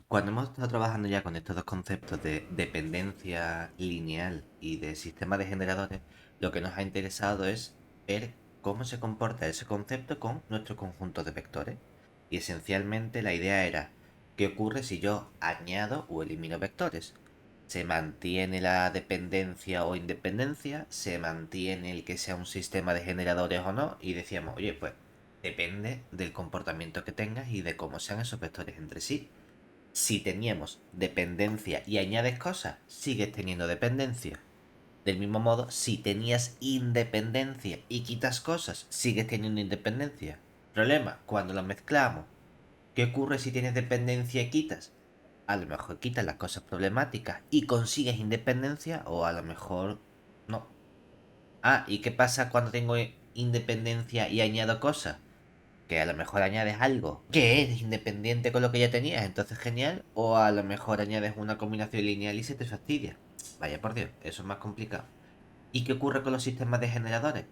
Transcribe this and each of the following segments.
Cuando hemos estado trabajando ya con estos dos conceptos de dependencia lineal y de sistema de generadores, lo que nos ha interesado es ver cómo se comporta ese concepto con nuestro conjunto de vectores. Y esencialmente la idea era, ¿qué ocurre si yo añado o elimino vectores? ¿Se mantiene la dependencia o independencia? ¿Se mantiene el que sea un sistema de generadores o no? Y decíamos, oye, pues depende del comportamiento que tengas y de cómo sean esos vectores entre sí. Si teníamos dependencia y añades cosas, sigues teniendo dependencia. Del mismo modo, si tenías independencia y quitas cosas, sigues teniendo independencia. Problema, cuando lo mezclamos, ¿qué ocurre si tienes dependencia y quitas? A lo mejor quitas las cosas problemáticas y consigues independencia, o a lo mejor no. Ah, ¿y qué pasa cuando tengo independencia y añado cosas? Que a lo mejor añades algo que es independiente con lo que ya tenías, entonces genial, o a lo mejor añades una combinación lineal y se te fastidia. Vaya por Dios, eso es más complicado. ¿Y qué ocurre con los sistemas de generadores?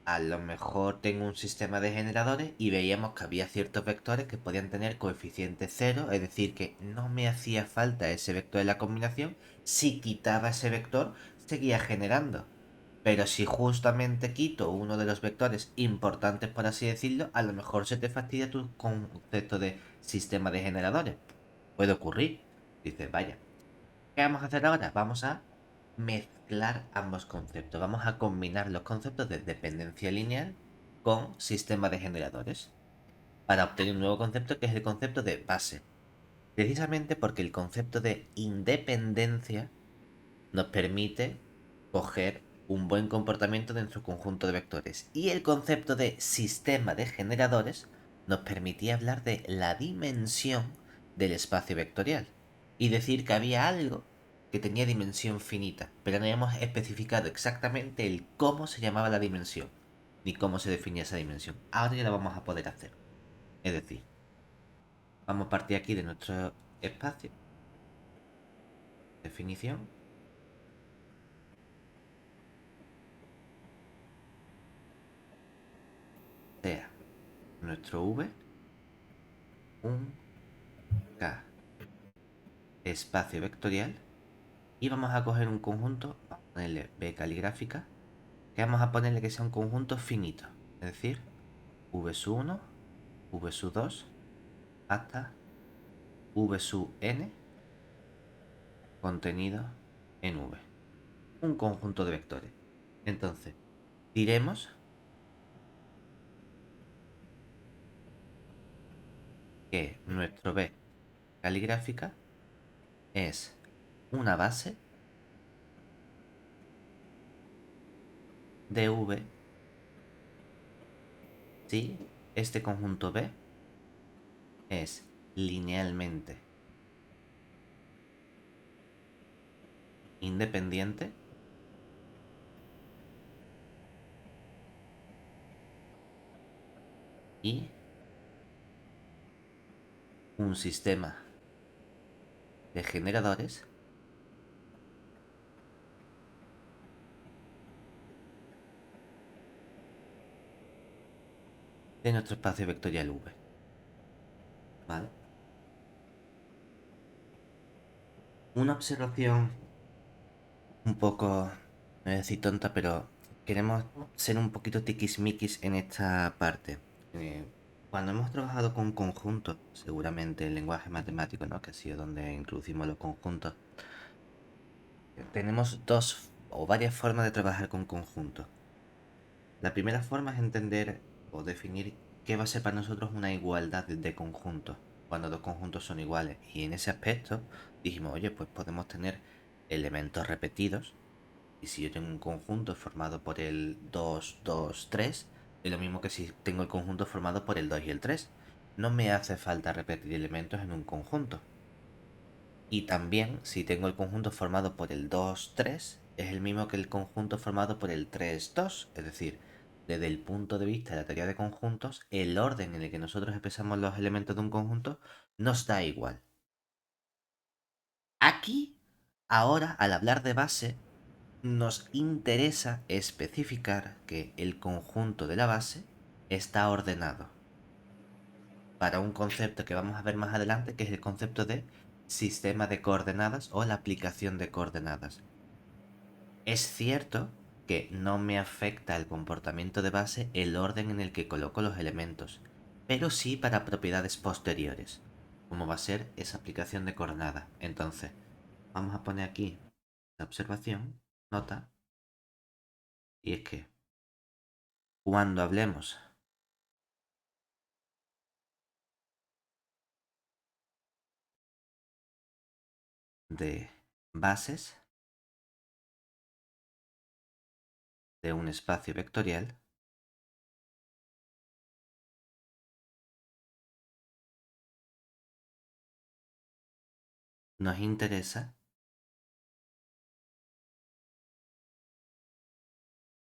A lo mejor tengo un sistema de generadores y veíamos que había ciertos vectores que podían tener coeficiente cero, es decir, que no me hacía falta ese vector de la combinación, si quitaba ese vector seguía generando. Pero si justamente quito uno de los vectores importantes, por así decirlo, a lo mejor se te fastidia tu concepto de sistema de generadores. Puede ocurrir. Dices, vaya, ¿qué vamos a hacer ahora? Vamos a mezclar ambos conceptos. Vamos a combinar los conceptos de dependencia lineal con sistema de generadores para obtener un nuevo concepto que es el concepto de base. Precisamente porque el concepto de independencia nos permite coger un buen comportamiento de nuestro conjunto de vectores. Y el concepto de sistema de generadores nos permitía hablar de la dimensión del espacio vectorial. Y decir que había algo que tenía dimensión finita, pero no habíamos especificado exactamente el cómo se llamaba la dimensión, ni cómo se definía esa dimensión. Ahora ya lo vamos a poder hacer. Es decir, vamos a partir aquí de nuestro espacio, definición, sea nuestro V, un K espacio vectorial y vamos a coger un conjunto, vamos a ponerle B caligráfica, que vamos a ponerle que sea un conjunto finito, es decir, V sub 1, V sub 2, hasta V sub n contenido en V. Un conjunto de vectores. Entonces, diremos que nuestro B caligráfica es una base de V si este conjunto B es linealmente independiente y un sistema de generadores de nuestro espacio vectorial V. ¿Vale? Una observación un poco, no voy a decir tonta, pero queremos ser un poquito tiquismiquis en esta parte. Cuando hemos trabajado con conjuntos, seguramente el lenguaje matemático, ¿no? Que ha sido donde introducimos los conjuntos, tenemos dos o varias formas de trabajar con conjuntos. La primera forma es entender o definir qué va a ser para nosotros una igualdad de conjuntos, cuando dos conjuntos son iguales. Y en ese aspecto dijimos, oye, pues podemos tener elementos repetidos. Y si yo tengo un conjunto formado por el 2 2 3 es lo mismo que si tengo el conjunto formado por el 2 y el 3. No me hace falta repetir elementos en un conjunto. Y también, si tengo el conjunto formado por el 2 3 es el mismo que el conjunto formado por el 3 2. Es decir, desde el punto de vista de la teoría de conjuntos, el orden en el que nosotros expresamos los elementos de un conjunto nos da igual. Aquí, ahora, al hablar de base, nos interesa especificar que el conjunto de la base está ordenado. para un concepto que vamos a ver más adelante, que es el concepto de sistema de coordenadas o la aplicación de coordenadas. Es cierto que no me afecta el comportamiento de base el orden en el que coloco los elementos, pero sí para propiedades posteriores, como va a ser esa aplicación de coordenada. Entonces, vamos a poner aquí la observación, nota, y es que cuando hablemos de bases de un espacio vectorial, nos interesa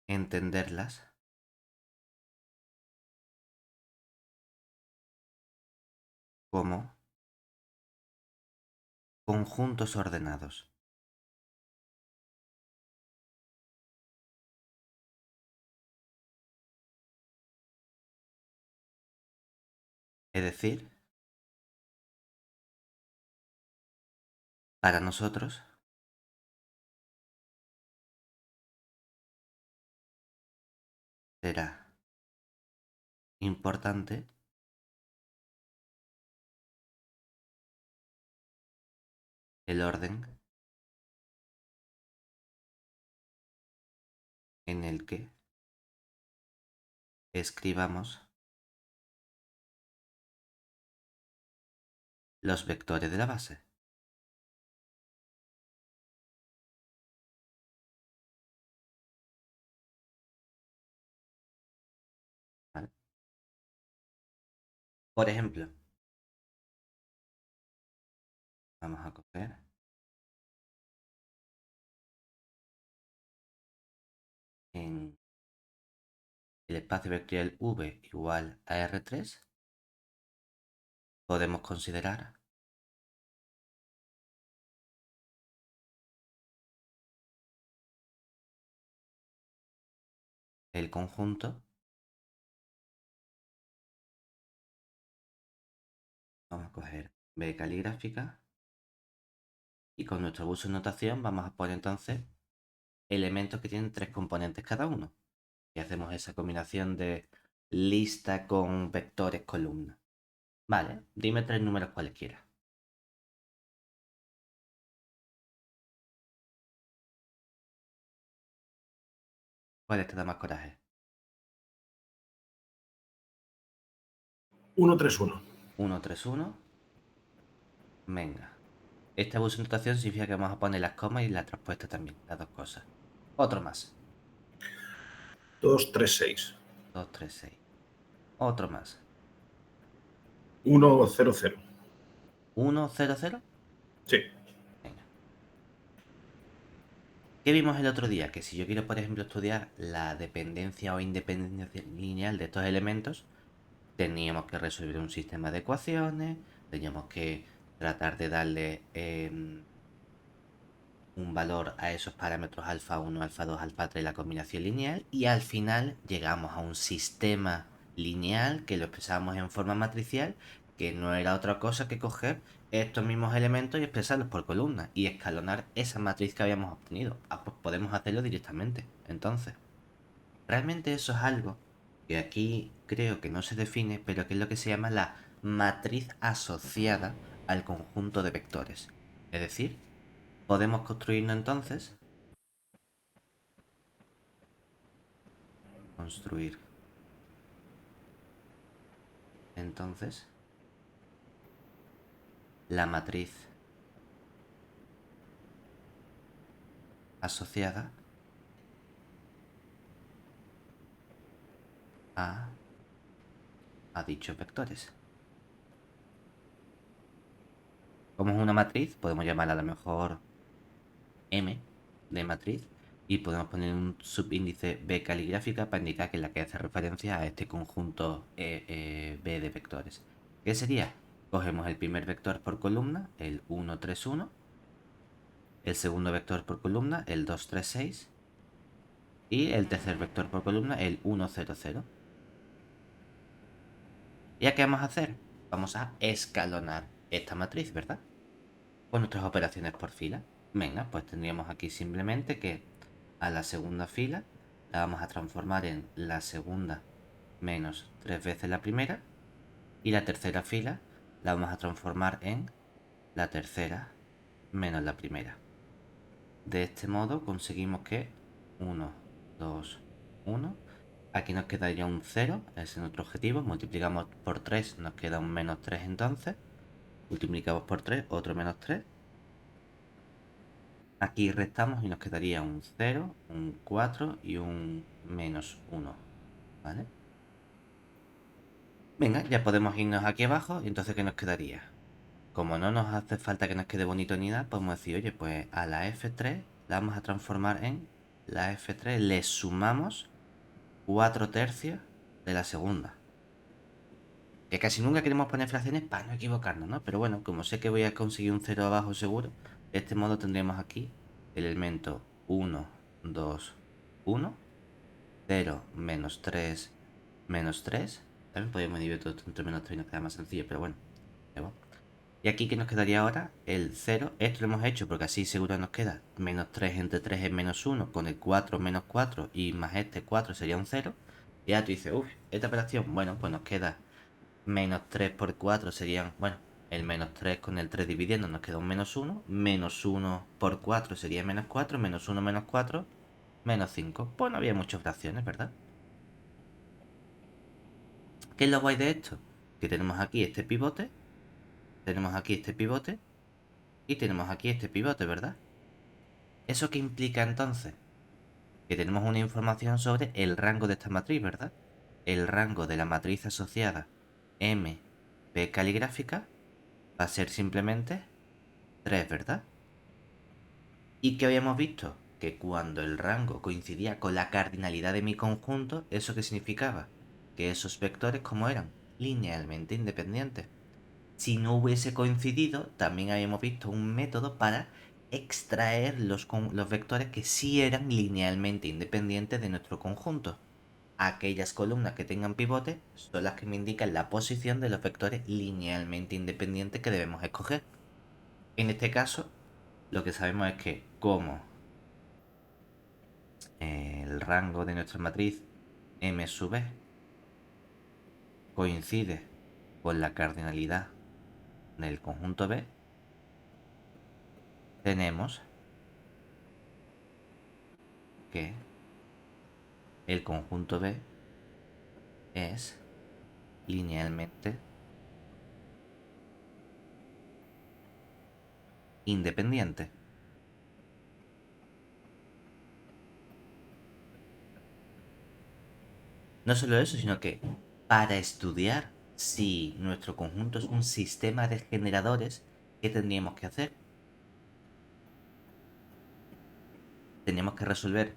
entenderlas como conjuntos ordenados. Es decir, para nosotros será importante el orden en el que escribamos los vectores de la base. ¿Vale? Por ejemplo, vamos a coger en el espacio vectorial V igual a R3, podemos considerar el conjunto. Vamos a coger B caligráfica y con nuestro uso de notación vamos a poner entonces elementos que tienen 3 componentes cada uno. Y hacemos esa combinación de lista con vectores columna. Vale, dime 3 números cualesquiera. ¿Cuál te da más coraje? 131. 131. Venga. Esta uso de notación significa que vamos a poner las comas y la respuesta también, las dos cosas. Otro más. 236. 236. Otro más. 100. 100. Sí. Venga. ¿Qué vimos el otro día? Que si yo quiero, por ejemplo, estudiar la dependencia o independencia lineal de estos elementos, teníamos que resolver un sistema de ecuaciones, teníamos que tratar de darle un valor a esos parámetros alfa 1, alfa 2, alfa 3, la combinación lineal, y al final llegamos a un sistema lineal que lo expresamos en forma matricial, que no era otra cosa que coger estos mismos elementos y expresarlos por columnas y escalonar esa matriz que habíamos obtenido. Ah, pues podemos hacerlo directamente. Entonces, realmente eso es algo que aquí creo que no se define, pero que es lo que se llama la matriz asociada al conjunto de vectores. Es decir, podemos construirnos entonces, construir entonces la matriz asociada a, a dichos vectores. Como es una matriz, podemos llamarla a lo mejor M de matriz y podemos poner un subíndice B caligráfica para indicar que es la que hace referencia a este conjunto B de vectores. ¿Qué sería? Cogemos el primer vector por columna, el 1, 3, 1, el segundo vector por columna, el 2, 3, 6, y el tercer vector por columna, el 1, 0, 0. ¿Ya qué vamos a hacer? vamos a escalonar esta matriz, ¿verdad? Con nuestras operaciones por fila. Venga, pues tendríamos aquí simplemente que a la segunda fila la vamos a transformar en la segunda menos 3 veces la primera, y la tercera fila la vamos a transformar en la tercera menos la primera. De este modo conseguimos que 1, 2, 1. Aquí nos quedaría un 0, ese es nuestro objetivo. Multiplicamos por 3, nos queda un menos 3 entonces. Multiplicamos por 3, otro menos 3. Aquí restamos y nos quedaría un 0, un 4 y un menos 1. ¿Vale? Venga, ya podemos irnos aquí abajo. ¿Y entonces qué nos quedaría? Como no nos hace falta que nos quede bonito ni nada, podemos decir, oye, pues a la F3 la vamos a transformar en la F3, le sumamos 4 tercios de la segunda. Que casi nunca queremos poner fracciones para no equivocarnos, ¿no? Pero bueno, como sé que voy a conseguir un 0 abajo seguro, de este modo tendremos aquí el elemento 1, 2, 1, 0, menos 3, menos 3. También podemos dividir todo esto entre menos 3 y nos queda más sencillo, pero bueno. Y aquí que nos quedaría ahora el 0. Esto lo hemos hecho porque así seguro nos queda menos 3 entre 3 es menos 1, con el 4 menos 4 y más este 4 sería un 0. Y ya tú dices, uff, esta operación, bueno, pues nos queda menos 3 por 4 serían, bueno, el menos 3 con el 3 dividiendo nos queda un menos 1. Menos 1 por 4 sería menos 4. Menos 1 menos 4, menos 5. Pues no había muchas fracciones, ¿verdad? ¿Qué es lo guay de esto? Que tenemos aquí este pivote, tenemos aquí este pivote y tenemos aquí este pivote, ¿verdad? ¿Eso qué implica entonces? Que tenemos una información sobre el rango de esta matriz, ¿verdad? El rango de la matriz asociada M, P caligráfica va a ser simplemente 3, ¿verdad? ¿Y qué habíamos visto? Que cuando el rango coincidía con la cardinalidad de mi conjunto, ¿eso qué significaba? Que esos vectores, ¿cómo eran? Linealmente independientes. Si no hubiese coincidido, también habíamos visto un método para extraer los vectores que sí eran linealmente independientes de nuestro conjunto. Aquellas columnas que tengan pivote son las que me indican la posición de los vectores linealmente independientes que debemos escoger. En este caso, lo que sabemos es que como el rango de nuestra matriz M sub B coincide con la cardinalidad del conjunto B, tenemos que el conjunto B es linealmente independiente. No solo eso, sino que para estudiar si nuestro conjunto es un sistema de generadores, ¿qué tendríamos que hacer? Tendríamos que resolver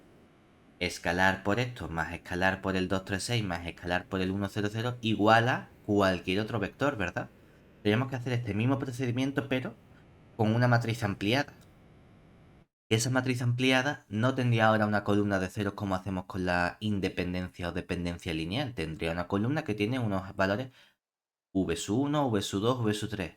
escalar por esto más escalar por el 236 más escalar por el 100 igual a cualquier otro vector, ¿verdad? Tenemos que hacer este mismo procedimiento, pero con una matriz ampliada. Esa matriz ampliada no tendría ahora una columna de ceros como hacemos con la independencia o dependencia lineal. Tendría una columna que tiene unos valores v 1, v 2, v 3.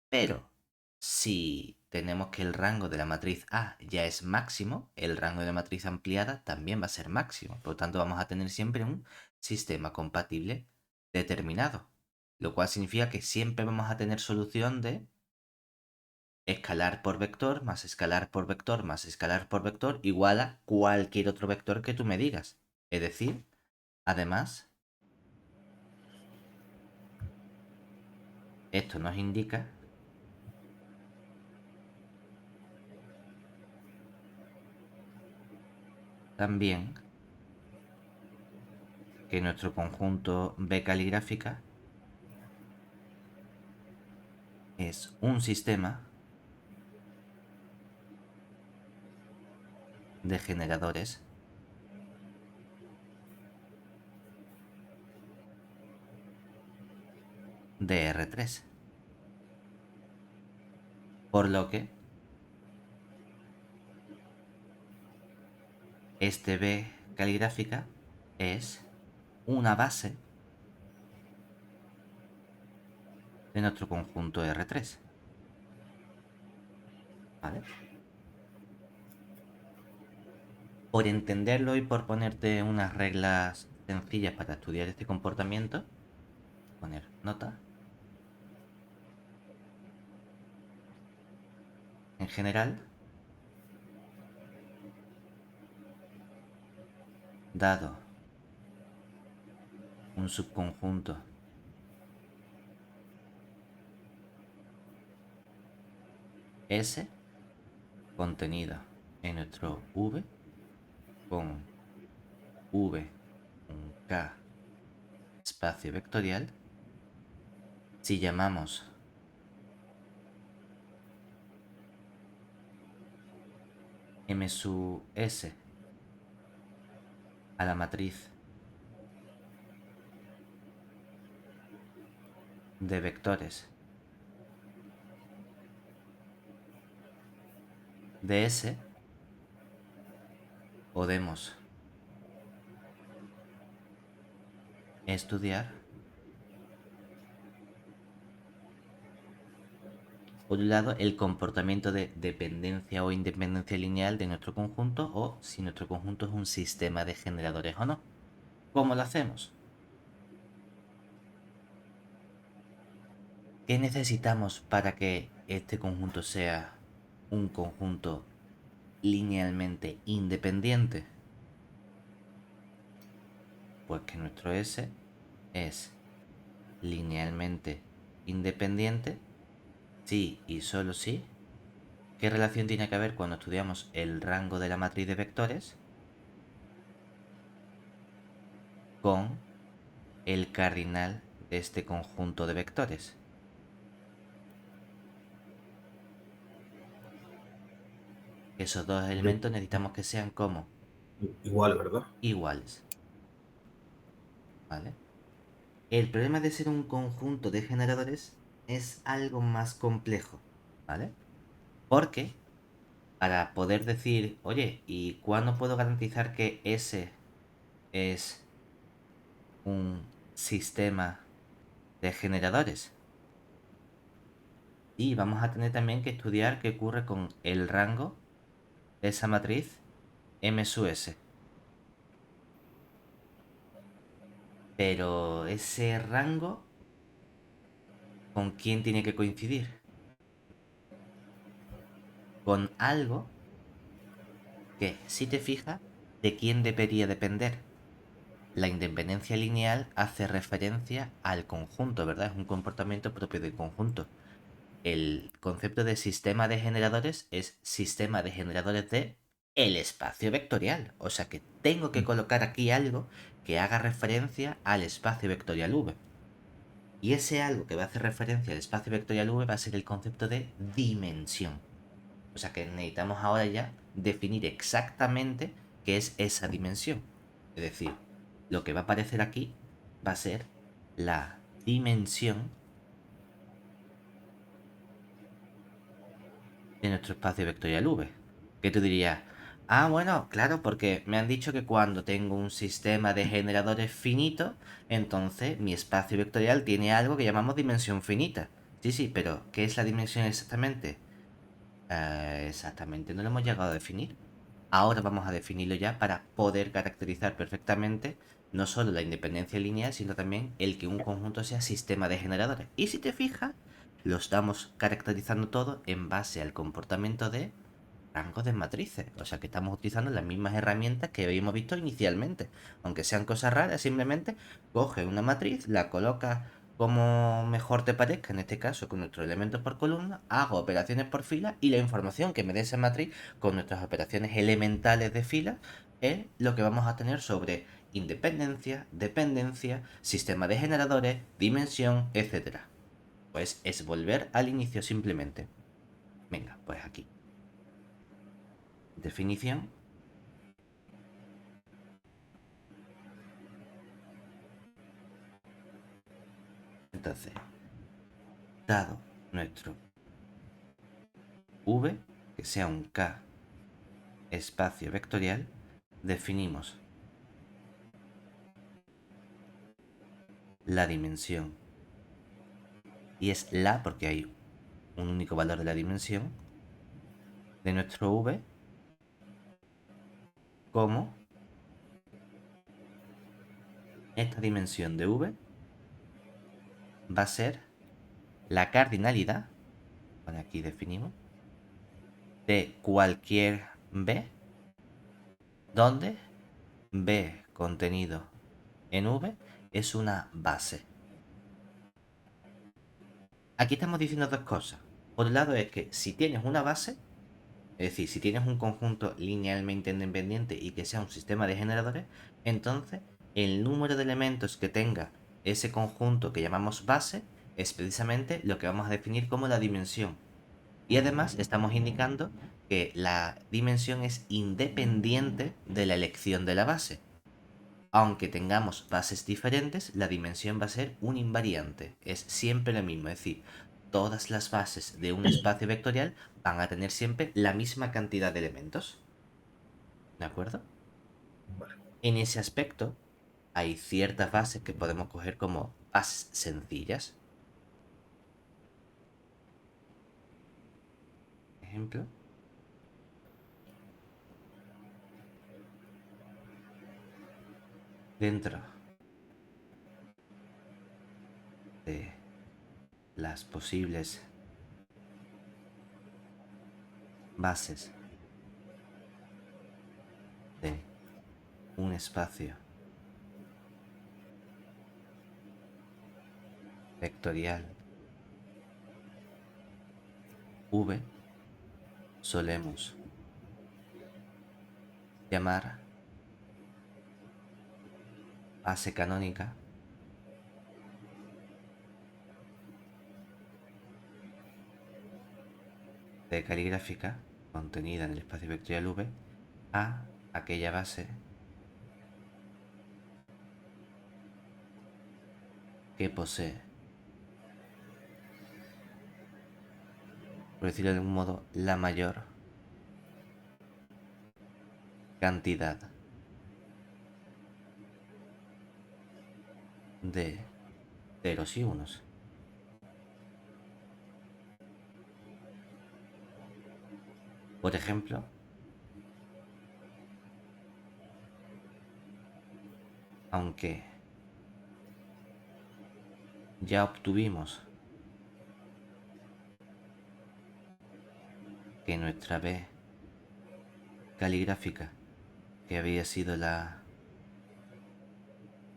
Pero si tenemos que el rango de la matriz A ya es máximo, el rango de la matriz ampliada también va a ser máximo. Por lo tanto, vamos a tener siempre un sistema compatible determinado. Lo cual significa que siempre vamos a tener solución de escalar por vector más escalar por vector más escalar por vector igual a cualquier otro vector que tú me digas. Es decir, además, esto nos indica también que nuestro conjunto B caligráfica es un sistema de generadores de R3. Por lo que este B caligráfica es una base de nuestro conjunto R3. ¿Vale? Por entenderlo y por ponerte unas reglas sencillas para estudiar este comportamiento, poner nota. En general, dado un subconjunto S contenido en nuestro V con V, un K espacio vectorial, si llamamos M sub S a la matriz de vectores de S, podemos estudiar, por un lado, el comportamiento de dependencia o independencia lineal de nuestro conjunto, o si nuestro conjunto es un sistema de generadores o no. ¿Cómo lo hacemos? ¿Qué necesitamos para que este conjunto sea un conjunto linealmente independiente? Pues que nuestro S es linealmente independiente si y solo si. ¿Qué relación tiene que haber cuando estudiamos el rango de la matriz de vectores con el cardinal de este conjunto de vectores? Esos dos elementos necesitamos que sean como Igual, ¿verdad? iguales, ¿vale? El problema de ser un conjunto de generadores es algo más complejo, ¿vale? Porque para poder decir, oye, ¿y cuándo puedo garantizar que S es un sistema de generadores? Y vamos a tener también que estudiar qué ocurre con el rango de esa matriz M sub S. Pero ese rango, ¿con quién tiene que coincidir? Con algo que, si te fijas, ¿de quién debería depender? La independencia lineal hace referencia al conjunto, ¿verdad? Es un comportamiento propio del conjunto. El concepto de sistema de generadores es sistema de generadores de el espacio vectorial. O sea que tengo que colocar aquí algo que haga referencia al espacio vectorial V. Y ese algo que va a hacer referencia al espacio vectorial V va a ser el concepto de dimensión. O sea que necesitamos ahora ya definir exactamente qué es esa dimensión. Es decir, lo que va a aparecer aquí va a ser la dimensión de nuestro espacio vectorial V. Que tú dirías, ah, bueno, claro, porque me han dicho que cuando tengo un sistema de generadores finito, entonces mi espacio vectorial tiene algo que llamamos dimensión finita. Sí, sí, pero ¿qué es la dimensión exactamente? Exactamente, no lo hemos llegado a definir. Ahora vamos a definirlo ya para poder caracterizar perfectamente no solo la independencia lineal, sino también el que un conjunto sea sistema de generadores. Y si te fijas, lo estamos caracterizando todo en base al comportamiento de rangos de matrices. O sea que estamos utilizando las mismas herramientas que habíamos visto inicialmente. Aunque sean cosas raras, simplemente coge una matriz, la coloca como mejor te parezca, en este caso con nuestros elementos por columna, hago operaciones por fila y la información que me dé esa matriz con nuestras operaciones elementales de fila es lo que vamos a tener sobre independencia, dependencia, sistema de generadores, dimensión, etcétera. Pues es volver al inicio simplemente. Venga, pues aquí. Definición. Entonces, dado nuestro V, que sea un K espacio vectorial, definimos la dimensión y es la, porque hay un único valor de la dimensión, de nuestro V como esta dimensión de V va a ser la cardinalidad, bueno, aquí definimos, de cualquier B, donde B contenido en V es una base. Aquí estamos diciendo dos cosas. Por un lado es que si tienes una base, es decir, si tienes un conjunto linealmente independiente y que sea un sistema de generadores, entonces el número de elementos que tenga ese conjunto que llamamos base es precisamente lo que vamos a definir como la dimensión. Y además estamos indicando que la dimensión es independiente de la elección de la base. Aunque tengamos bases diferentes, la dimensión va a ser un invariante. Es siempre lo mismo. Es decir, todas las bases de un espacio vectorial van a tener siempre la misma cantidad de elementos. ¿De acuerdo? Vale. En ese aspecto, hay ciertas bases que podemos coger como bases sencillas. Ejemplo, dentro de las posibles bases de un espacio vectorial V, solemos llamar base canónica de caligráfica contenida en el espacio vectorial V a aquella base que posee, por decirlo de algún modo, la mayor cantidad de ceros y unos. Por ejemplo, aunque ya obtuvimos que nuestra B caligráfica, que había sido la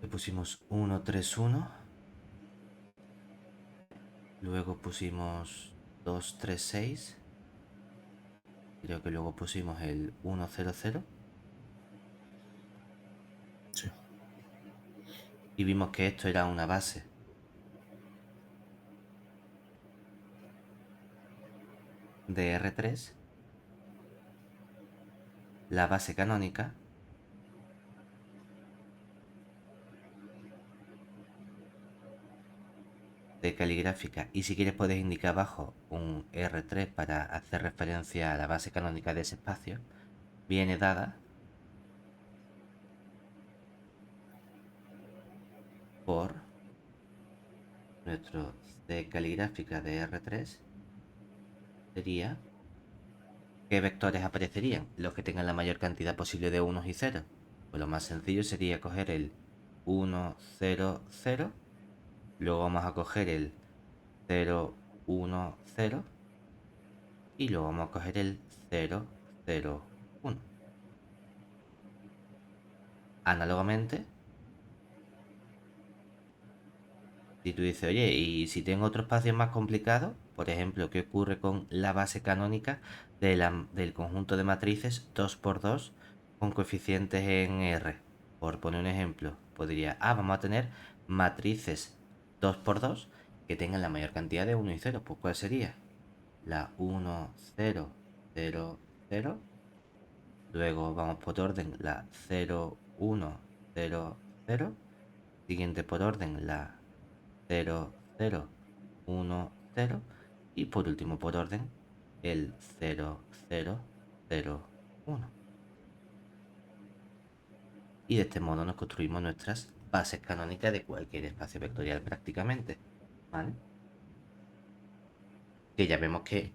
que pusimos 131, luego pusimos 236, creo que luego pusimos el 100 Sí. y vimos que esto era una base de R3, la base canónica de caligráfica, y si quieres puedes indicar abajo un R3 para hacer referencia a la base canónica de ese espacio, viene dada por nuestro C caligráfica de R3 sería ¿qué vectores aparecerían? Los que tengan la mayor cantidad posible de unos y ceros. Pues lo más sencillo sería coger el 1, 0, 0, luego vamos a coger el 0, 1, 0 y luego vamos a coger el 0, 0, 1. Análogamente, si tú dices, oye, y si tengo otro espacio más complicado, por ejemplo, ¿qué ocurre con la base canónica del conjunto de matrices 2x2 con coeficientes en R? Por poner un ejemplo, podría, vamos a tener matrices 2x2 que tengan la mayor cantidad de 1 y 0. Pues ¿cuál sería? La 1, 0, 0, 0. Luego vamos por orden la 0, 1, 0, 0. Siguiente por orden la 0, 0, 1, 0. Y por último por orden el 0, 0, 0, 1. Y de este modo nos construimos nuestras bases canónicas de cualquier espacio vectorial prácticamente. ¿Vale? que ya vemos que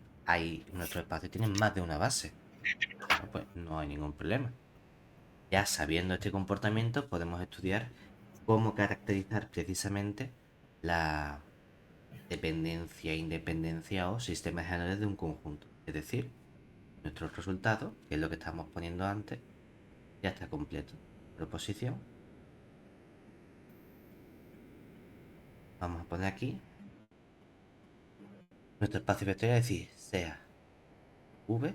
nuestro espacio tiene más de una base. Bueno, pues no hay ningún problema. Ya sabiendo este comportamiento, podemos estudiar cómo caracterizar precisamente la dependencia, independencia o sistemas generales de un conjunto. Es decir, nuestro resultado, que es lo que estamos poniendo antes, ya está completo. Proposición. Vamos a poner aquí nuestro espacio vectorial, es decir, sea V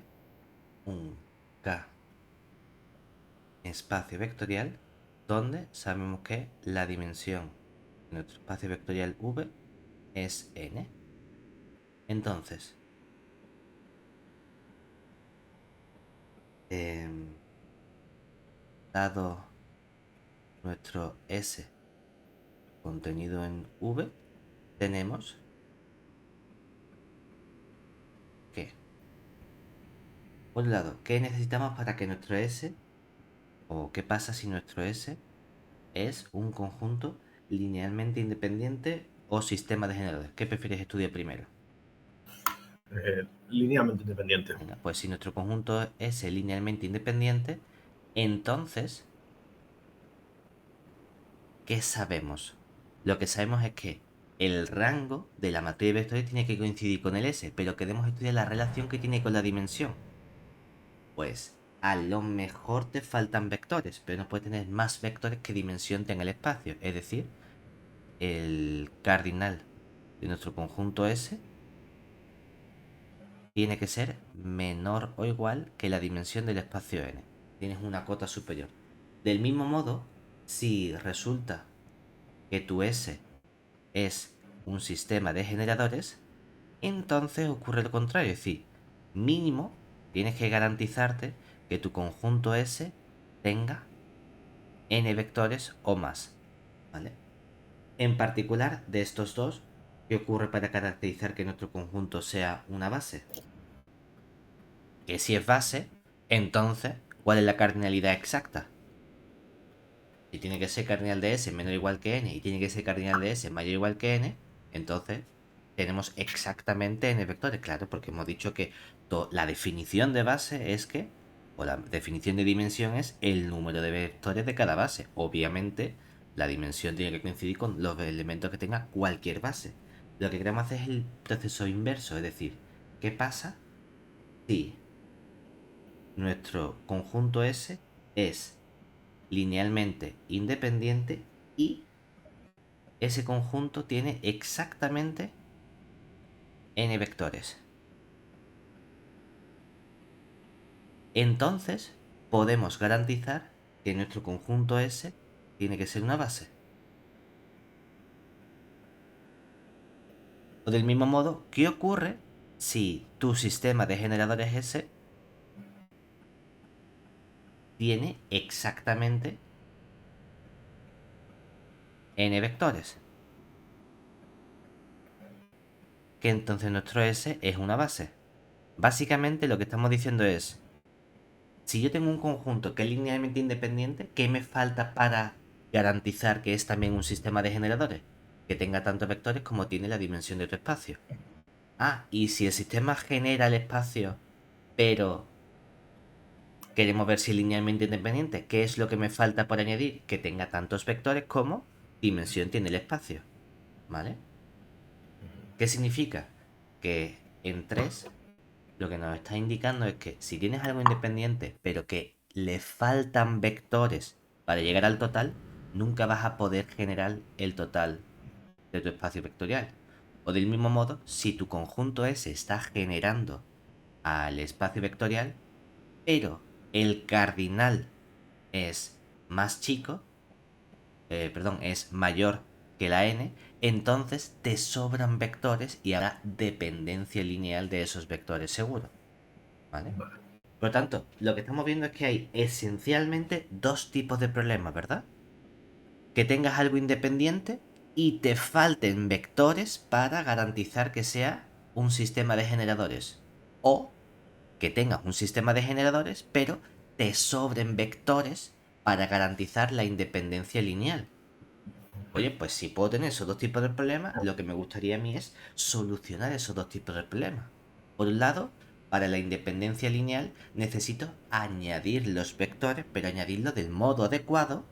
un K espacio vectorial donde sabemos que la dimensión de nuestro espacio vectorial V es n. Entonces, dado nuestro S contenido en V, tenemos que, por un lado, ¿qué necesitamos para que nuestro S, o qué pasa si nuestro S es un conjunto linealmente independiente o sistema de generadores? ¿Qué prefieres estudiar primero? Linealmente independiente. Venga, pues si nuestro conjunto S es linealmente independiente, entonces, ¿qué sabemos? Lo que sabemos es que el rango de la matriz de vectores tiene que coincidir con el S, pero queremos estudiar la relación que tiene con la dimensión. Pues a lo mejor te faltan vectores, pero no puedes tener más vectores que dimensión tenga el espacio. Es decir, el cardinal de nuestro conjunto S tiene que ser menor o igual que la dimensión del espacio n. Tienes una cota superior. Del mismo modo, si resulta que tu S es un sistema de generadores, entonces ocurre lo contrario. Es decir, mínimo tienes que garantizarte que tu conjunto S tenga n vectores o más. ¿Vale? En particular, de estos dos, ¿qué ocurre para caracterizar que nuestro conjunto sea una base? Que si es base, entonces, ¿cuál es la cardinalidad exacta? Si tiene que ser cardinal de S menor o igual que n y tiene que ser cardinal de S mayor o igual que n, entonces tenemos exactamente n vectores, claro, porque hemos dicho que la definición de base es que, o la definición de dimensión es el número de vectores de cada base. Obviamente, la dimensión tiene que coincidir con los elementos que tenga cualquier base. Lo que queremos hacer es el proceso inverso, es decir, ¿qué pasa si nuestro conjunto S es linealmente independiente y ese conjunto tiene exactamente n vectores? Entonces podemos garantizar que nuestro conjunto S tiene que ser una base. O del mismo modo, ¿qué ocurre si tu sistema de generadores S tiene exactamente n vectores? Que entonces nuestro S es una base. Básicamente lo que estamos diciendo es, si yo tengo un conjunto que es linealmente independiente, ¿qué me falta para garantizar que es también un sistema de generadores? Que tenga tantos vectores como tiene la dimensión de tu espacio. Ah, y si el sistema genera el espacio, pero queremos ver si es linealmente independiente, ¿qué es lo que me falta por añadir? Que tenga tantos vectores como dimensión tiene el espacio. ¿Vale? ¿Qué significa? Que en 3 lo que nos está indicando es que si tienes algo independiente, pero que le faltan vectores para llegar al total, nunca vas a poder generar el total de tu espacio vectorial. O del mismo modo, si tu conjunto S está generando al espacio vectorial, pero el cardinal es más chico, perdón, es mayor que la n, entonces te sobran vectores y habrá dependencia lineal de esos vectores seguro. ¿Vale? Por lo tanto, lo que estamos viendo es que hay esencialmente dos tipos de problemas, ¿verdad? Que tengas algo independiente y te falten vectores para garantizar que sea un sistema de generadores. O que tengas un sistema de generadores, pero te sobren vectores para garantizar la independencia lineal. Oye, pues si puedo tener esos dos tipos de problemas, lo que me gustaría a mí es solucionar esos dos tipos de problemas. Por un lado, para la independencia lineal necesito añadir los vectores, pero añadirlos del modo adecuado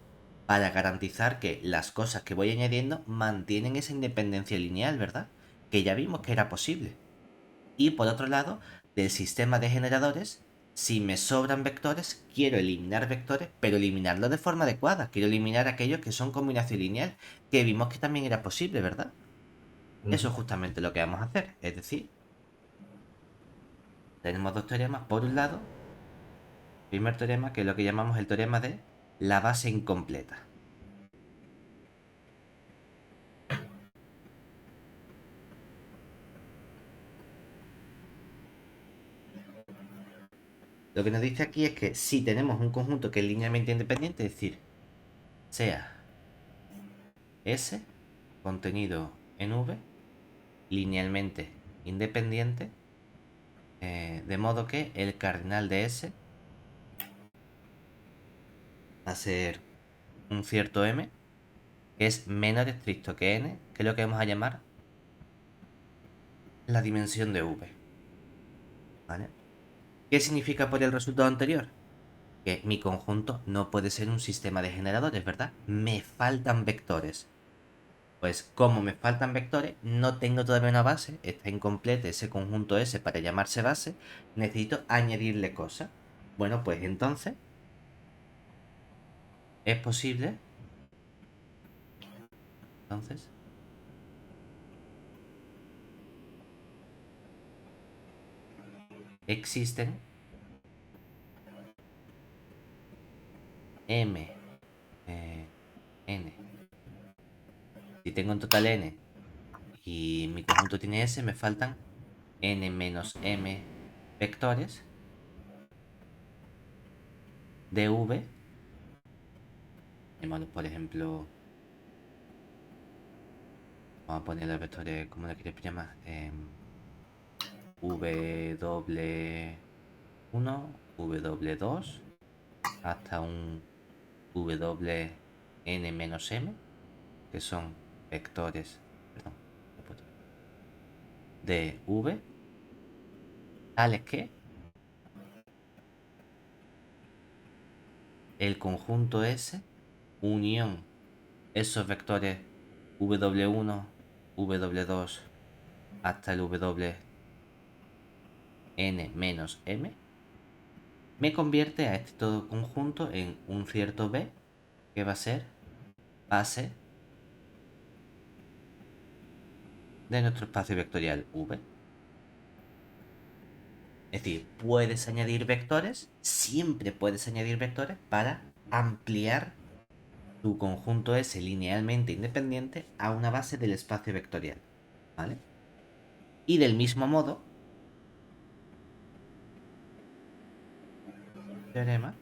para garantizar que las cosas que voy añadiendo mantienen esa independencia lineal, ¿verdad? Que ya vimos que era posible. Y por otro lado, del sistema de generadores, si me sobran vectores, quiero eliminar vectores, pero eliminarlos de forma adecuada. Quiero eliminar aquellos que son combinación lineal, que vimos que también era posible, ¿verdad? Eso Ujú. es justamente lo que vamos a hacer. Es decir, tenemos dos teoremas. Por un lado, primer teorema, que es lo que llamamos el teorema de la base incompleta. Lo que nos dice aquí es que si tenemos un conjunto que es linealmente independiente, es decir, sea S contenido en V, linealmente independiente, de modo que el cardinal de S va a ser un cierto M, que es menor estricto que N, que es lo que vamos a llamar la dimensión de V. ¿Vale? ¿Qué significa por el resultado anterior? Que mi conjunto no puede ser un sistema de generadores, ¿verdad? Me faltan vectores. Pues como me faltan vectores, no tengo todavía una base, está incompleto ese conjunto S para llamarse base, necesito añadirle cosas. Bueno, pues entonces es posible, entonces, existen M, N. Si tengo en total N y mi conjunto tiene S, me faltan N menos M vectores de V. Bueno, por ejemplo, vamos a poner los vectores, ¿cómo le quieres llamar? W1, W2, hasta un WN menos M, que son vectores, perdón, de V, tales que el conjunto S, unión esos vectores W1, W2, hasta el WN menos M, me convierte a este todo conjunto en un cierto B, que va a ser base de nuestro espacio vectorial V. Es decir, puedes añadir vectores, siempre puedes añadir vectores para ampliar tu conjunto S linealmente independiente a una base del espacio vectorial. ¿Vale? Y del mismo modo, teorema,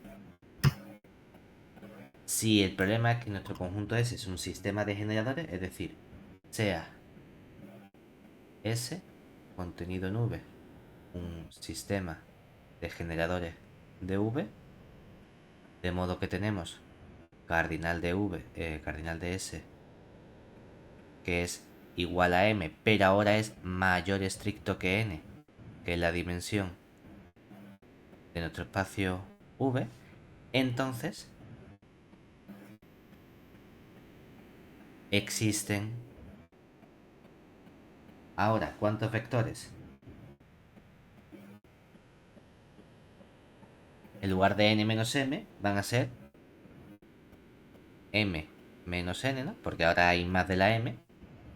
si el problema es que nuestro conjunto S es un sistema de generadores, es decir, sea S contenido en V, un sistema de generadores de V, de modo que tenemos cardinal de V, cardinal de S, que es igual a M, pero ahora es mayor estricto que N, que es la dimensión de nuestro espacio V, entonces existen ahora, ¿cuántos vectores? En lugar de N menos M, van a ser M menos N, ¿no? Porque ahora hay más de la M.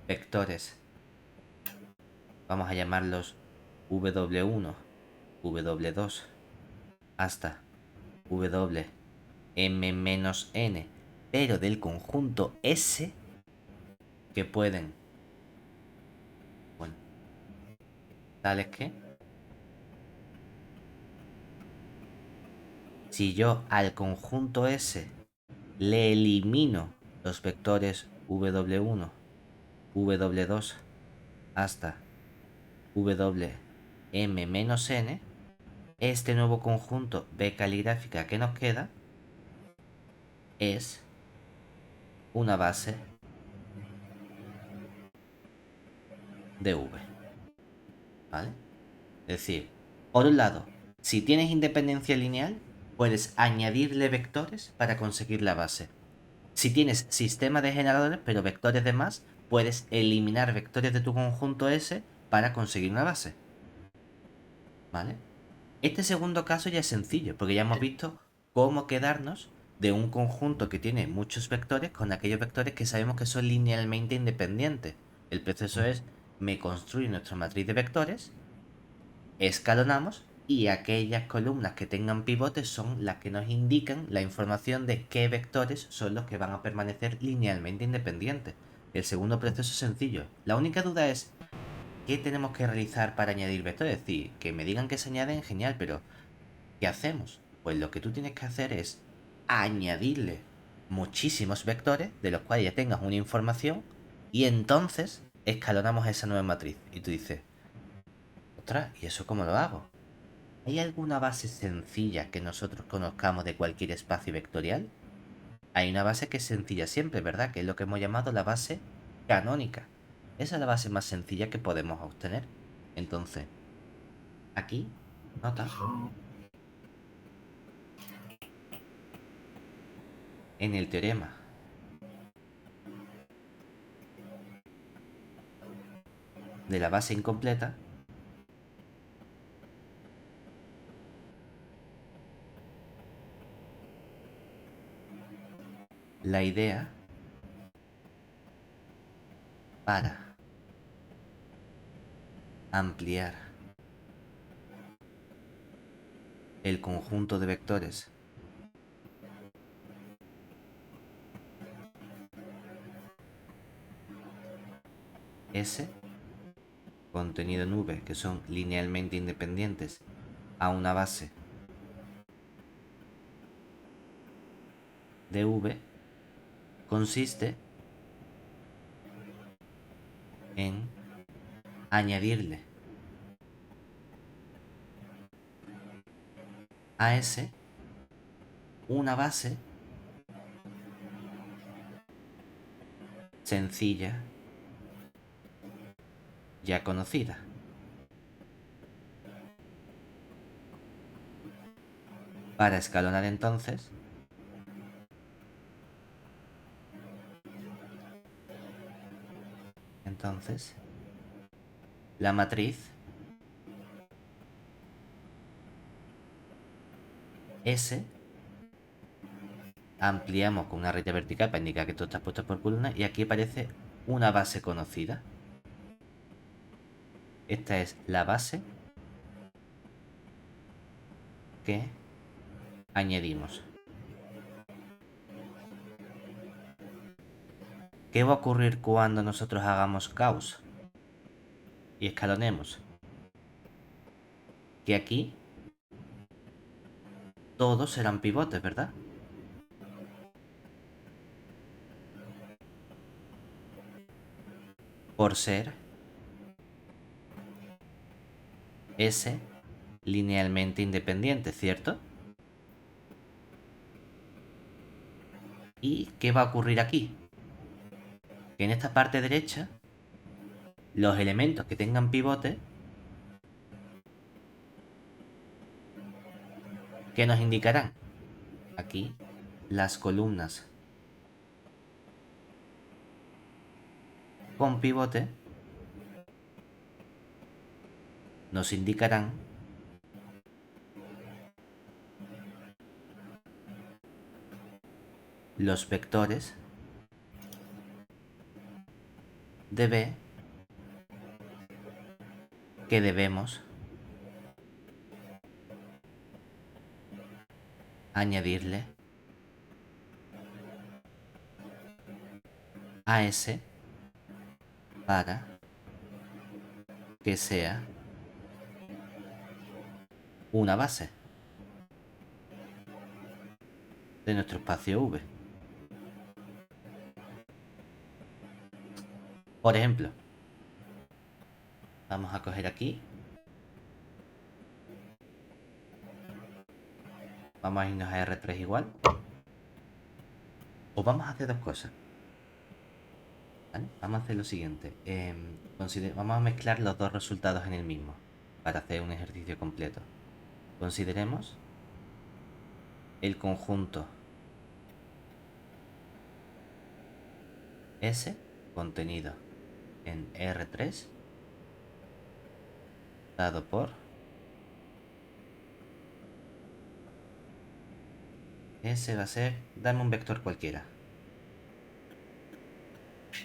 Vectores, vamos a llamarlos W1, W2, hasta W M menos N, pero del conjunto S, que pueden, bueno, tales que, si yo al conjunto S le elimino los vectores W1, W2, hasta W M menos N, este nuevo conjunto B caligráfica que nos queda es una base de v. ¿Vale? Es decir, por un lado, si tienes independencia lineal, puedes añadirle vectores para conseguir la base. Si tienes sistema de generadores, pero vectores de más, puedes eliminar vectores de tu conjunto S para conseguir una base. ¿Vale? Este segundo caso ya es sencillo, porque ya hemos visto cómo quedarnos de un conjunto que tiene muchos vectores con aquellos vectores que sabemos que son linealmente independientes. El proceso es, me construyo nuestra matriz de vectores, escalonamos y aquellas columnas que tengan pivotes son las que nos indican la información de qué vectores son los que van a permanecer linealmente independientes. El segundo proceso es sencillo. La única duda es, ¿qué tenemos que realizar para añadir vectores? Es decir, que me digan que se añaden, genial, pero ¿qué hacemos? Pues lo que tú tienes que hacer es añadirle muchísimos vectores de los cuales ya tengas una información y entonces escalonamos esa nueva matriz. Y tú dices, ostras, ¿y eso cómo lo hago? ¿Hay alguna base sencilla que nosotros conozcamos de cualquier espacio vectorial? Hay una base que es sencilla siempre, ¿verdad? Que es lo que hemos llamado la base canónica. Esa es la base más sencilla que podemos obtener. Entonces, aquí, nota, en el teorema de la base incompleta, la idea para ampliar el conjunto de vectores S contenido en V que son linealmente independientes a una base de V consiste en añadirle a S una base sencilla ya conocida. Para escalonar entonces, la matriz S ampliamos con una raya vertical para indicar que todo está puesto por columna y aquí aparece una base conocida. Esta es la base que añadimos. ¿Qué va a ocurrir cuando nosotros hagamos Gauss y escalonemos? Que aquí todos serán pivotes, ¿verdad? Por ser S linealmente independiente, ¿cierto? ¿Y qué va a ocurrir aquí? Que en esta parte derecha, los elementos que tengan pivote, ¿qué nos indicarán? Aquí, las columnas con pivote nos indicarán los vectores de B que debemos añadirle a S para que sea una base de nuestro espacio V. Por ejemplo, vamos a coger aquí, vamos a irnos a R3 igual, o vamos a hacer dos cosas. ¿Vale? Vamos a hacer lo siguiente. Vamos a mezclar los dos resultados en el mismo para hacer un ejercicio completo. Consideremos el conjunto S contenido en R3 dado por S va a ser, dame un vector cualquiera.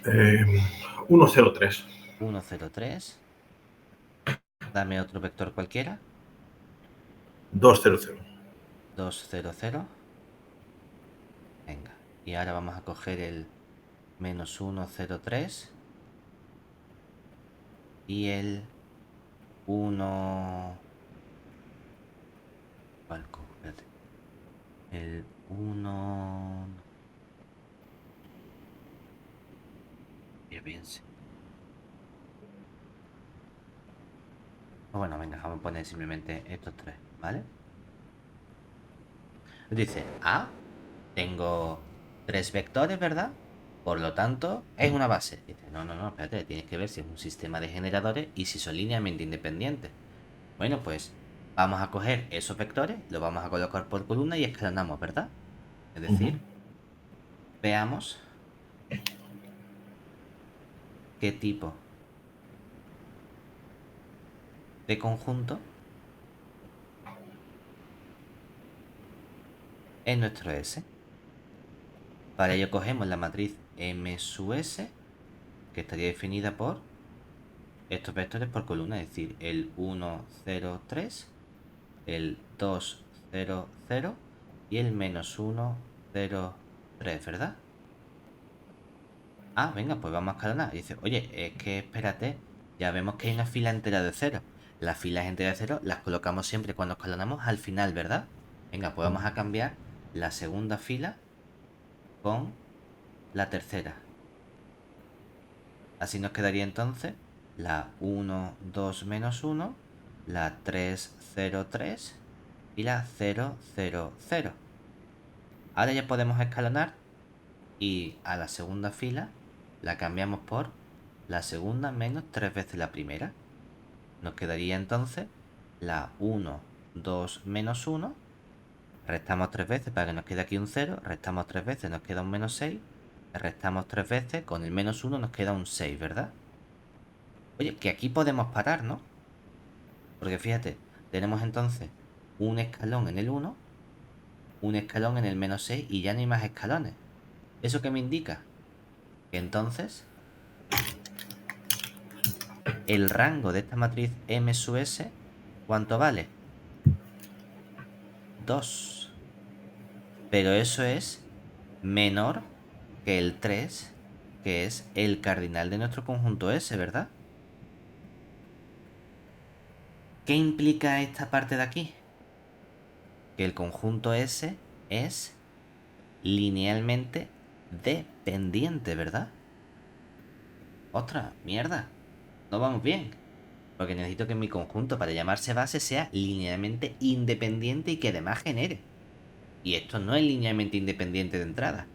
1,03. 1, 0, 3. Dame otro vector cualquiera. 2,00. 2, 0, 0. Venga. Y ahora vamos a coger el menos 1, 0, 3. Y el 1... ¿Cuál? Espérate. El 1... Que piense. Bueno, venga, vamos a poner simplemente estos tres, ¿vale? Dice, tengo tres vectores, ¿verdad? Por lo tanto, es una base. Dice, no, no, no, espérate, tienes que ver si es un sistema de generadores y si son linealmente independientes. Bueno, pues vamos a coger esos vectores, los vamos a colocar por columna y escalonamos, ¿verdad? Es decir, veamos qué tipo de conjunto es nuestro S. Para ello cogemos la matriz M sub S, que estaría definida por estos vectores por columna, es decir, el 1, 0, 3, el 2, 0, 0 y el menos 1, 0, 3, ¿verdad? Venga, pues vamos a escalonar. Y dice, oye, es que espérate, ya vemos que hay una fila entera de cero. Las filas enteras de cero las colocamos siempre cuando escalonamos al final, ¿verdad? Venga, pues vamos a cambiar la segunda fila con la tercera. Así nos quedaría entonces la 1, 2, menos 1, la 3, 0, 3 y la 0, 0, 0. Ahora ya podemos escalonar y a la segunda fila la cambiamos por la segunda menos 3 veces la primera. Nos quedaría entonces la 1, 2, menos 1. Restamos 3 veces para que nos quede aquí un 0. Restamos 3 veces, nos queda un menos 6. Restamos 3 veces, con el menos 1 nos queda un 6, ¿verdad? Oye, que aquí podemos parar, ¿no? Porque fíjate, tenemos entonces un escalón en el 1, un escalón en el menos 6 y ya no hay más escalones. ¿Eso qué me indica? Que entonces el rango de esta matriz M sub S, ¿cuánto vale? 2. Pero eso es menor que el 3, que es el cardinal de nuestro conjunto S, ¿verdad? ¿Qué implica esta parte de aquí? Que el conjunto S es linealmente dependiente, ¿verdad? ¡Ostras, mierda! No vamos bien. Porque necesito que mi conjunto para llamarse base sea linealmente independiente y que además genere. Y esto no es linealmente independiente de entrada.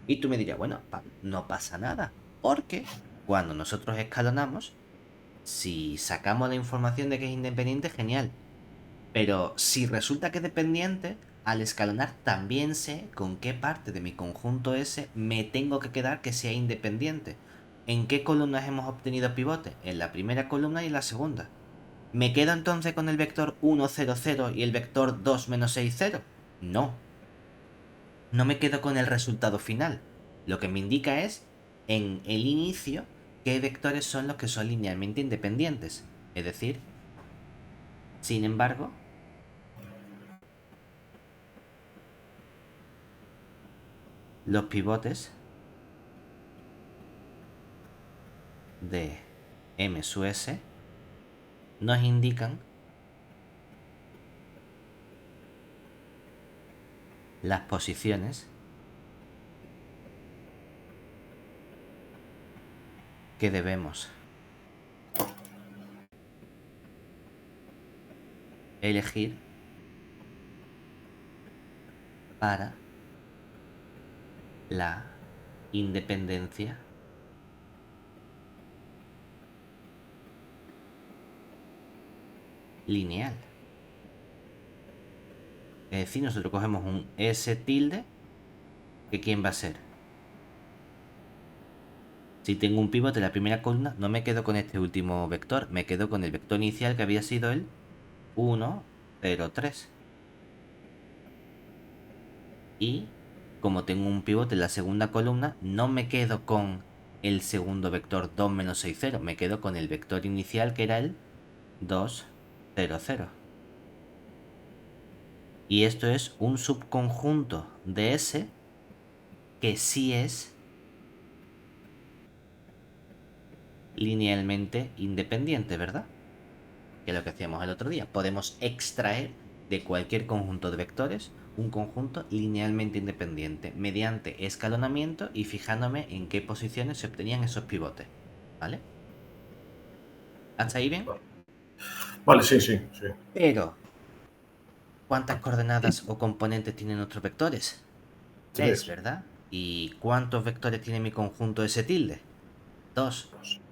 Y tú me dirás, bueno, no pasa nada. Porque cuando nosotros escalonamos, si sacamos la información de que es independiente, genial. Pero si resulta que es dependiente, al escalonar también sé con qué parte de mi conjunto S me tengo que quedar que sea independiente. ¿En qué columnas hemos obtenido pivote? En la primera columna y en la segunda. ¿Me quedo entonces con el vector 1, 0, 0 y el vector 2, menos 6, 0? No. No me quedo con el resultado final. Lo que me indica es, en el inicio, qué vectores son los que son linealmente independientes. Es decir, sin embargo, los pivotes de M sub S nos indican las posiciones que debemos elegir para la independencia lineal. Es decir, nosotros cogemos un S tilde, que ¿quién va a ser? Si tengo un pivote en la primera columna, no me quedo con este último vector, me quedo con el vector inicial que había sido el 1, 0, 3. Y como tengo un pivote en la segunda columna, no me quedo con el segundo vector 2 menos 6, 0. Me quedo con el vector inicial que era el 2, 0, 0. Y esto es un subconjunto de S que sí es linealmente independiente, ¿verdad? Que es lo que hacíamos el otro día. Podemos extraer de cualquier conjunto de vectores un conjunto linealmente independiente mediante escalonamiento y fijándome en qué posiciones se obtenían esos pivotes. ¿Vale? ¿Hasta ahí bien? Vale, sí, sí, sí. Pero, ¿cuántas coordenadas o componentes tienen nuestros vectores? 3, 3. ¿verdad? ¿Y cuántos vectores tiene mi conjunto S tilde? 2.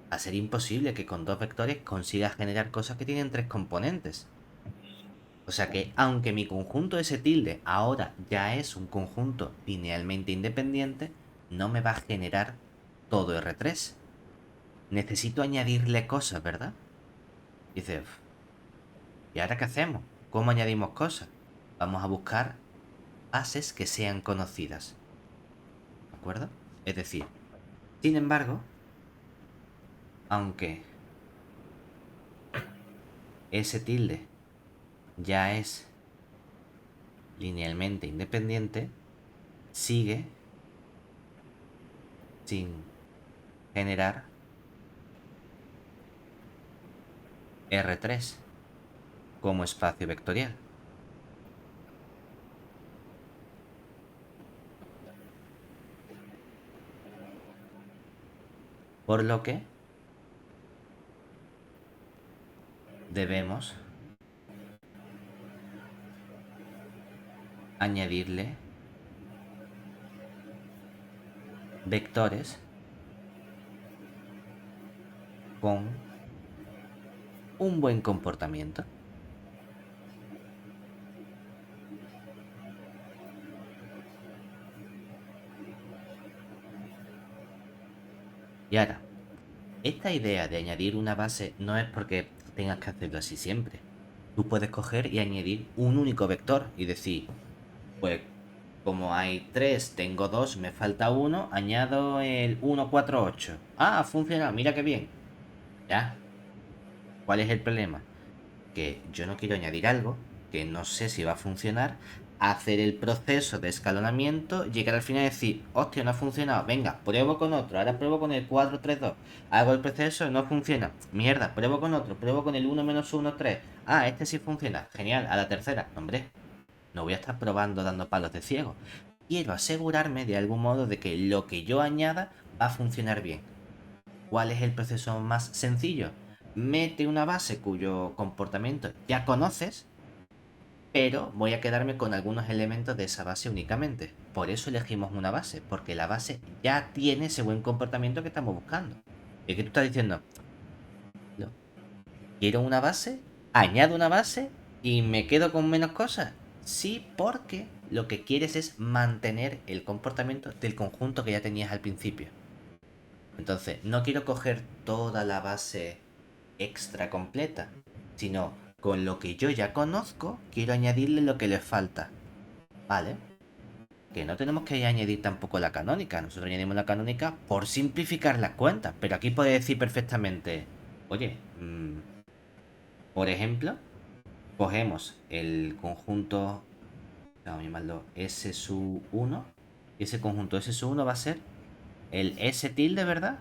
Va a ser imposible que con dos vectores consiga generar cosas que tienen 3 componentes. O sea que, aunque mi conjunto S tilde ahora ya es un conjunto linealmente independiente, no me va a generar todo R3. Necesito añadirle cosas, ¿verdad? Y dice, ¿y ahora qué hacemos? ¿Cómo añadimos cosas? Vamos a buscar bases que sean conocidas. ¿De acuerdo? Es decir, sin embargo, aunque S tilde ya es linealmente independiente, sigue sin generar R3 como espacio vectorial. Por lo que debemos añadirle vectores con un buen comportamiento. Y ahora, esta idea de añadir una base no es porque tengas que hacerlo así siempre. Tú puedes coger y añadir un único vector y decir, pues como hay 3, tengo 2, me falta uno, añado el 1, 4, 8. Ah, ha funcionado, mira qué bien. Ya, ¿cuál es el problema? Que yo no quiero añadir algo que no sé si va a funcionar, hacer el proceso de escalonamiento, llegar al final y decir, hostia, no ha funcionado, venga, pruebo con otro, ahora pruebo con el 4, 3, 2, hago el proceso, no funciona, mierda, pruebo con otro, pruebo con el 1, menos 1, 3, ah, este sí funciona, genial, a la tercera, hombre, no voy a estar probando dando palos de ciego, quiero asegurarme de algún modo de que lo que yo añada va a funcionar bien. ¿Cuál es el proceso más sencillo? Mete una base cuyo comportamiento ya conoces, pero voy a quedarme con algunos elementos de esa base únicamente. Por eso elegimos una base, porque la base ya tiene ese buen comportamiento que estamos buscando. Es que tú estás diciendo, no, quiero una base, añado una base y me quedo con menos cosas. Sí, porque lo que quieres es mantener el comportamiento del conjunto que ya tenías al principio. Entonces, no quiero coger toda la base extra completa, sino con lo que yo ya conozco, quiero añadirle lo que le falta. ¿Vale? Que no tenemos que añadir tampoco la canónica. Nosotros añadimos la canónica por simplificar las cuentas. Pero aquí puede decir perfectamente, oye, por ejemplo, cogemos el conjunto, vamos a llamarlo S sub 1, y ese conjunto S sub 1 va a ser el S tilde, ¿verdad?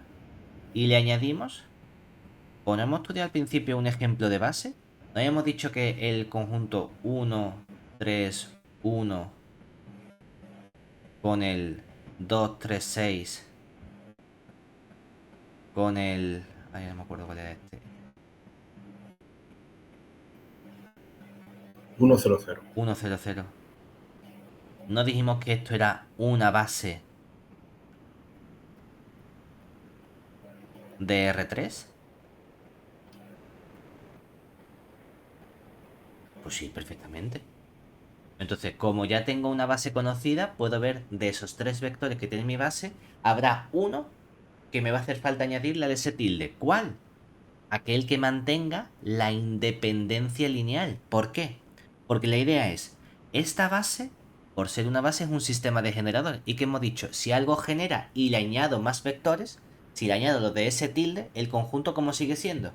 Y le añadimos, ponemos estudiar al principio un ejemplo de base. No habíamos dicho que el conjunto 1, 3, 1 con el 2, 3, 6 con el... Ay, no me acuerdo cuál era este. 100. 1, 0, 0. No dijimos que esto era una base de R3. Pues sí, perfectamente. Entonces, como ya tengo una base conocida, puedo ver de esos 3 vectores que tiene mi base, habrá uno que me va a hacer falta añadirle al ese tilde. ¿Cuál? Aquel que mantenga la independencia lineal. ¿Por qué? Porque la idea es, esta base, por ser una base, es un sistema de generadores. ¿Y que hemos dicho? Si algo genera y le añado más vectores, si le añado los de ese tilde, el conjunto, ¿cómo sigue siendo?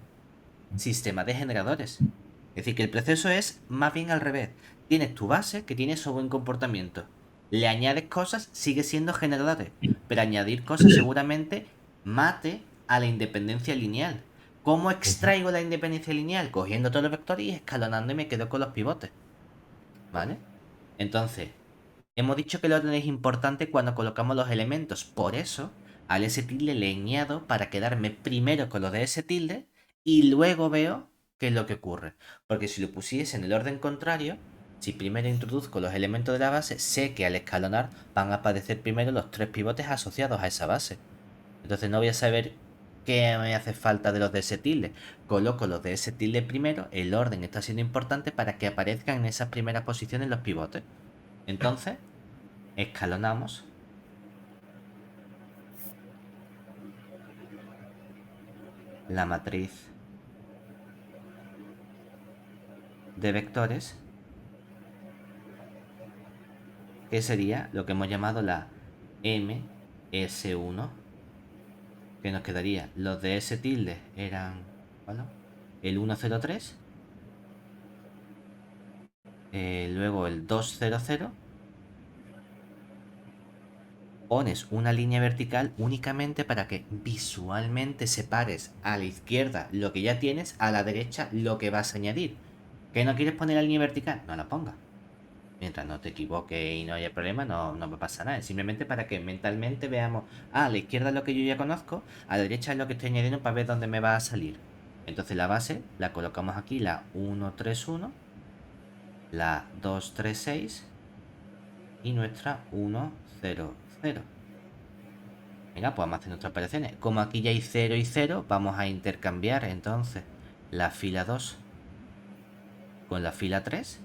Sistema de generadores. Es decir, que el proceso es más bien al revés. Tienes tu base que tiene su buen comportamiento. Le añades cosas, sigue siendo generadores. Pero añadir cosas seguramente mate a la independencia lineal. ¿Cómo Ujú. extraigo la independencia lineal? Cogiendo todos los vectores y escalonando y me quedo con los pivotes. ¿Vale? Entonces, hemos dicho que el orden es importante cuando colocamos los elementos. Por eso, al S tilde le añado para quedarme primero con lo de S tilde y luego veo qué es lo que ocurre. Porque si lo pusiese en el orden contrario, si primero introduzco los elementos de la base, sé que al escalonar van a aparecer primero los 3 pivotes asociados a esa base. Entonces no voy a saber qué me hace falta de los de S tilde. Coloco los de S tilde primero, el orden está siendo importante para que aparezcan en esas primeras posiciones los pivotes. Entonces, escalonamos la matriz de vectores, que sería lo que hemos llamado la MS1, que nos quedaría, los de S tilde eran, ¿vale? El 103, luego el 200, pones una línea vertical únicamente para que visualmente separes a la izquierda lo que ya tienes, a la derecha lo que vas a añadir. ¿Que no quieres poner la línea vertical? No la pongas. Mientras no te equivoques y no haya problema, no me pasa nada. Es simplemente para que mentalmente veamos, a la izquierda es lo que yo ya conozco, a la derecha es lo que estoy añadiendo para ver dónde me va a salir. Entonces la base la colocamos aquí, la 131, la 236 y nuestra 100. Venga, pues vamos a hacer nuestras operaciones. Como aquí ya hay 0 y 0, vamos a intercambiar entonces la fila 2 con la fila 3.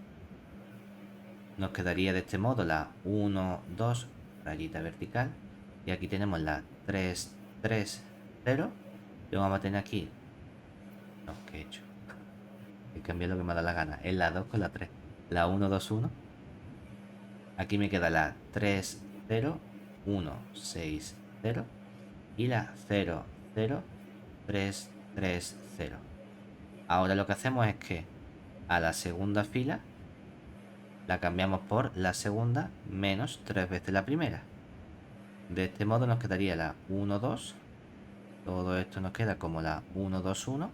Nos quedaría de este modo la 1, 2, rayita vertical. Y aquí tenemos la 3, 3, 0. Y vamos a tener aquí. No, ¿qué he hecho? He cambiado lo que me da la gana. Es la 2 con la 3. La 1, 2, 1. Aquí me queda la 3, 0, 1, 6, 0. Y la 0, 0, 3, 3, 0. Ahora lo que hacemos es que a la segunda fila la cambiamos por la segunda menos 3 veces la primera. De este modo nos quedaría la 1, 2. Todo esto nos queda como la 1, 2, 1.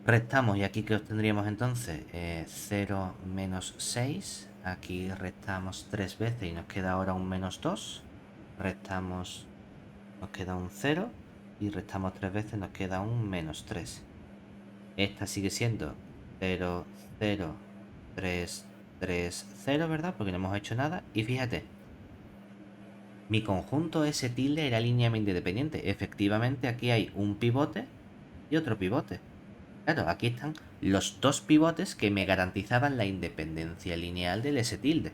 Restamos y aquí que obtendríamos entonces 0 menos 6. Aquí restamos 3 veces y nos queda ahora un menos 2. Restamos, nos queda un 0. Y restamos 3 veces, nos queda un menos 3. Esta sigue siendo 0, 0, 3, 3, 0, ¿verdad? Porque no hemos hecho nada. Y fíjate, mi conjunto S tilde era linealmente independiente. Efectivamente, aquí hay un pivote y otro pivote. Claro, aquí están los 2 pivotes que me garantizaban la independencia lineal del S tilde.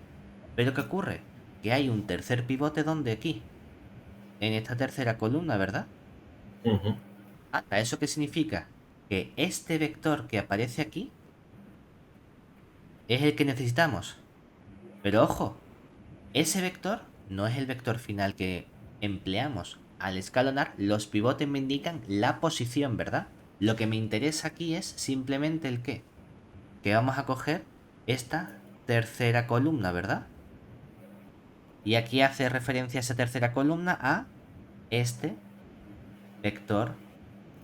Pero ¿qué ocurre? Que hay un tercer pivote donde aquí, en esta tercera columna, ¿verdad? Ujú. ¿Eso qué significa? Que este vector que aparece aquí es el que necesitamos. Pero ojo, ese vector no es el vector final que empleamos. Al escalonar, los pivotes me indican la posición, ¿verdad? Lo que me interesa aquí es simplemente el qué. Que vamos a coger esta tercera columna, ¿verdad? Y aquí hace referencia a esa tercera columna a este vector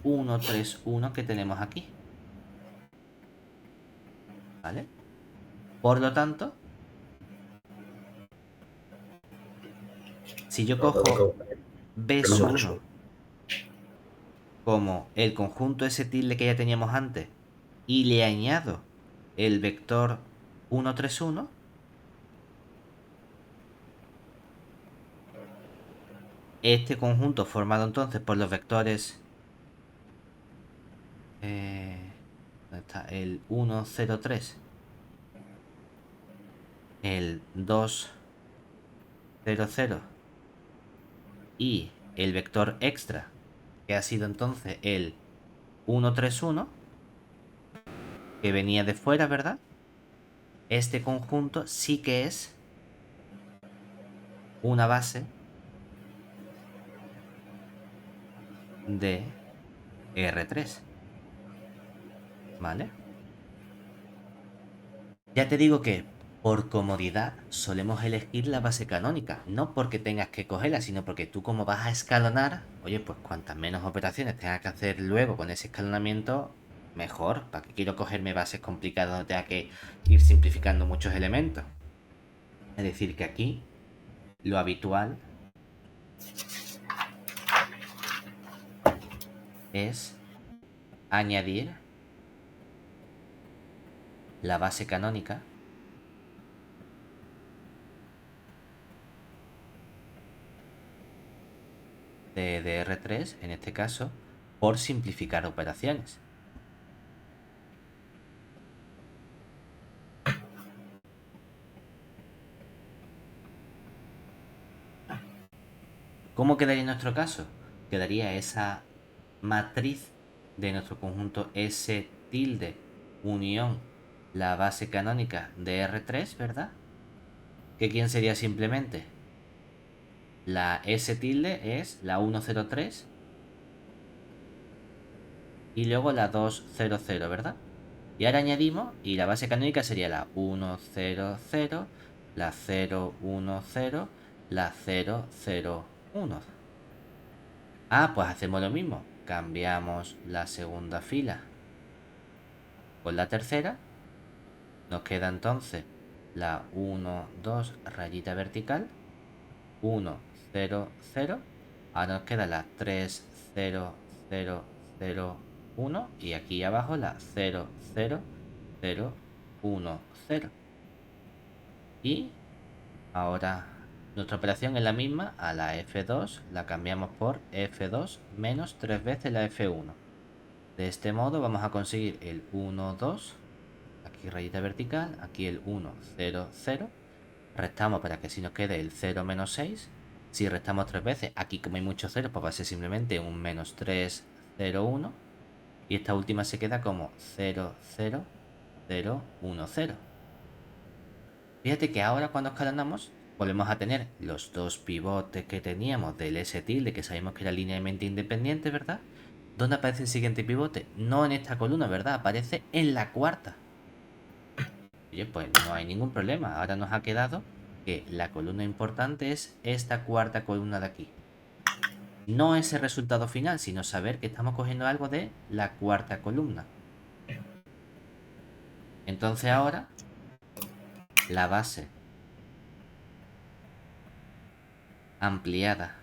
1, 3, 1 que tenemos aquí. ¿Vale? Por lo tanto, si yo Ahora cojo tengo que B 1 números. como el conjunto S tilde que ya teníamos antes y le añado el vector 1, 3, 1, este conjunto formado entonces por los vectores... ¿Dónde está? El 1, 0, 3. El 2, 0, 0. Y el vector extra, que ha sido entonces el 1, 3, 1, que venía de fuera, ¿verdad? Este conjunto sí que es una base de R3, ¿vale? Ya te digo que por comodidad solemos elegir la base canónica, no porque tengas que cogerla, sino porque tú como vas a escalonar, oye, pues cuantas menos operaciones tengas que hacer luego con ese escalonamiento, mejor. ¿Para qué quiero cogerme bases complicadas donde tenga que ir simplificando muchos elementos? Es decir, que aquí lo habitual es añadir la base canónica de DR3, en este caso, por simplificar operaciones. ¿Cómo quedaría en nuestro caso? Quedaría esa matriz de nuestro conjunto S tilde unión la base canónica de R3, ¿verdad? ¿Que quién sería simplemente? La S tilde es la 103 y luego la 200, ¿verdad? Y ahora añadimos, y la base canónica sería la 100, la 010, la 001. Ah, pues hacemos lo mismo. Cambiamos la segunda fila con la tercera. Nos queda entonces la 1, 2, rayita vertical. 1, 0, 0. Ahora nos queda la 3, 0, 0, 0, 1. Y aquí abajo la 0, 0, 0, 1, 0. Y ahora nuestra operación es la misma. A la F2 la cambiamos por F2 menos 3 veces la F1. De este modo vamos a conseguir el 1, 2. Aquí rayita vertical. Aquí el 1, 0, 0. Restamos para que así nos quede el 0 menos 6. Si restamos 3 veces, aquí como hay muchos ceros, pues va a ser simplemente un menos 3, 0, 1. Y esta última se queda como 0, 0, 0, 1, 0. Fíjate que ahora cuando escalonamos volvemos a tener los dos pivotes que teníamos del S tilde, que sabemos que era linealmente independiente, ¿verdad? ¿Dónde aparece el siguiente pivote? No en esta columna, ¿verdad? Aparece en la cuarta. Oye, pues no hay ningún problema. Ahora nos ha quedado que la columna importante es esta cuarta columna de aquí. No ese resultado final, sino saber que estamos cogiendo algo de la cuarta columna. Entonces ahora la base ampliada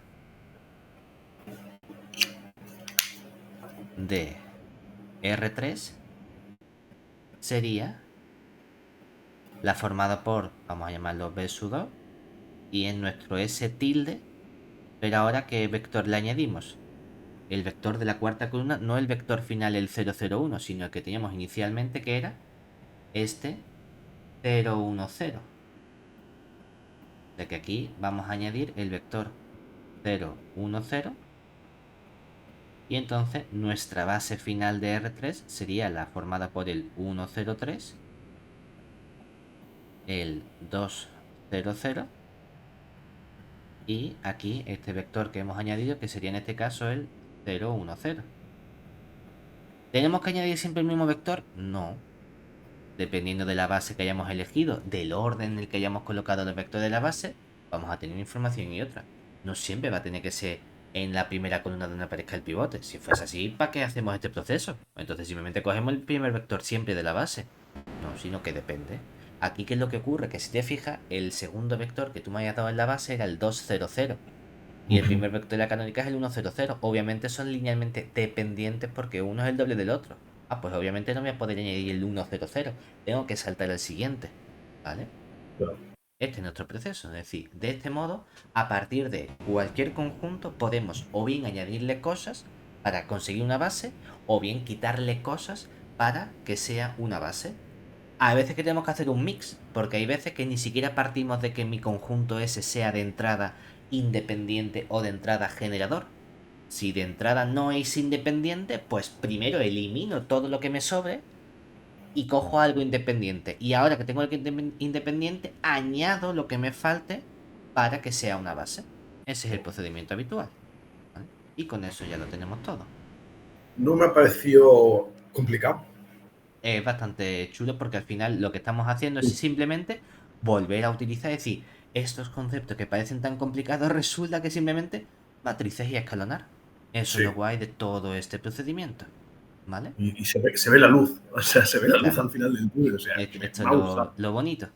de R3 sería la formada por, vamos a llamarlo B sub 2, y en nuestro S tilde, pero ahora ¿qué vector le añadimos? El vector de la cuarta columna, no el vector final, el 001, sino el que teníamos inicialmente, que era este 010. De que aquí vamos a añadir el vector 010. Y entonces nuestra base final de R3 sería la formada por el 103, el 200 y aquí este vector que hemos añadido, que sería en este caso el 010. ¿Tenemos que añadir siempre el mismo vector? No. Dependiendo de la base que hayamos elegido, del orden en el que hayamos colocado el vector de la base, vamos a tener una información y otra. No siempre va a tener que ser en la primera columna donde aparezca el pivote. Si fuese así, ¿para qué hacemos este proceso? Entonces simplemente cogemos el primer vector siempre de la base. No, sino que depende. Aquí, ¿qué es lo que ocurre? Que si te fijas, el segundo vector que tú me hayas dado en la base era el 200. Y el primer vector de la canónica es el 100. Obviamente son linealmente dependientes porque uno es el doble del otro. Ah, pues obviamente no voy a poder añadir el 100. Tengo que saltar al siguiente. ¿Vale? Claro. Este es nuestro proceso. Es decir, de este modo, a partir de cualquier conjunto, podemos o bien añadirle cosas para conseguir una base, o bien quitarle cosas para que sea una base. A veces que tenemos que hacer un mix, porque hay veces que ni siquiera partimos de que mi conjunto ese sea de entrada independiente o de entrada generador. Si de entrada no es independiente, pues primero elimino todo lo que me sobre y cojo algo independiente. Y ahora que tengo algo independiente, añado lo que me falte para que sea una base. Ese es el procedimiento habitual. ¿Vale? Y con eso ya lo tenemos todo. No me ha parecido complicado. Es bastante chulo porque al final lo que estamos haciendo es simplemente volver a utilizar, es decir, estos conceptos que parecen tan complicados resulta que simplemente matrices y escalonar. Eso es Sí. lo guay de todo este procedimiento. ¿Vale? Y se ve la luz. O sea, se ve la luz Claro. al final del túnel. O sea, que Esto me ha gustado. es lo bonito.